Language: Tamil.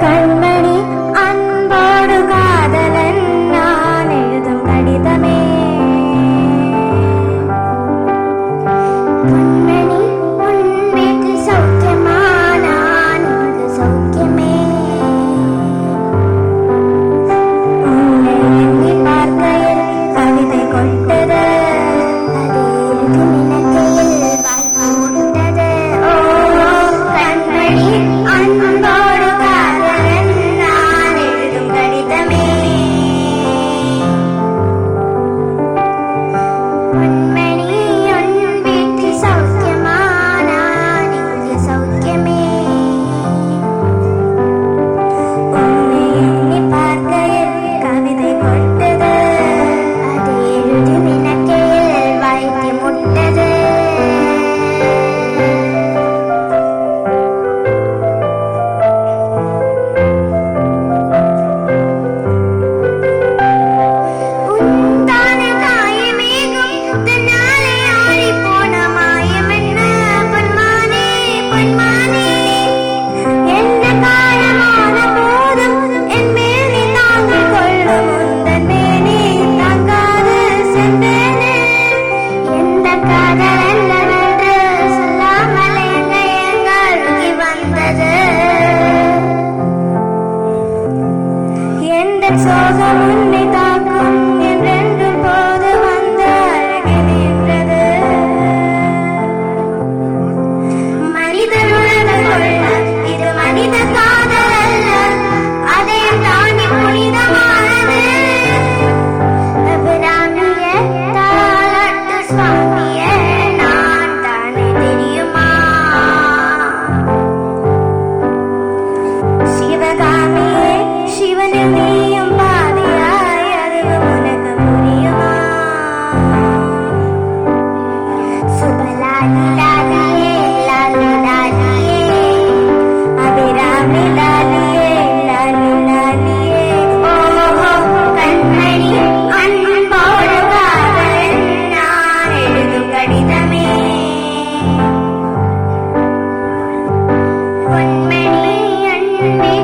கண்மணி அன்போடு காதலன் நான் எழுதும் கடிதமே. கண்மணி உன் வீட்டில் சௌக்கியமா? நான் இங்கு சௌக்கியமே. உன்னை எண்ணி பார்க்கையில் கவிதை கொட்டது, அது எழுதும் இலக்கையில் வாழ்க்கை முட்டது. ஓ கண்மணி அன்போடு காதலன் நான் எழுதும் கடிதமே. பொன்மணி உன் வீட்டில் சௌக்கியமா? நான் இங்கு சௌக்கியமே. உன்னை எண்ணி பார்க்கையில் கவிதை கொட்டது, அது எழுதும் இலக்கையில் வாழ்க்கை முட்டது. உந்தான காயமேகும் தன்னாலே ஆறிப்போன மாயமென்ன பொன்மானே பொன்மானே. எந்த காலமான போதும் என் மேனி தாங்கிக் கொள்ளும் உந்தன் மேனி தாங்காது சென்றேனே. எந்த காதல் என்னவென்று சொல்லாமல் எங்க அருகி வந்தது. எந்த சோகம் உன்னை தாக்கும் என்றென்றும் போது வந்து அருகில் நின்றது. மனிதர் உணர்ந்து கொள்ள இது மனித காதல் அல்ல, அதையும் தாண்டி புனிதமானது. அபிராமியே தாலாட்டு சுவாமியே நான் தானே தெரியுமா? சிவகாமியே சிவனில் நீயும் பாதியாய், அதுவும் உனக்கு புரியுமா? சுபலாலி லாலியே லாலி லாலியே, அபிராமி லாலியே லாலி லாலியே. ஓஹோ கண்மணி அன்போடு காதலன் நான் எழுதும் கடிதமே. பொன்மணி அன்பே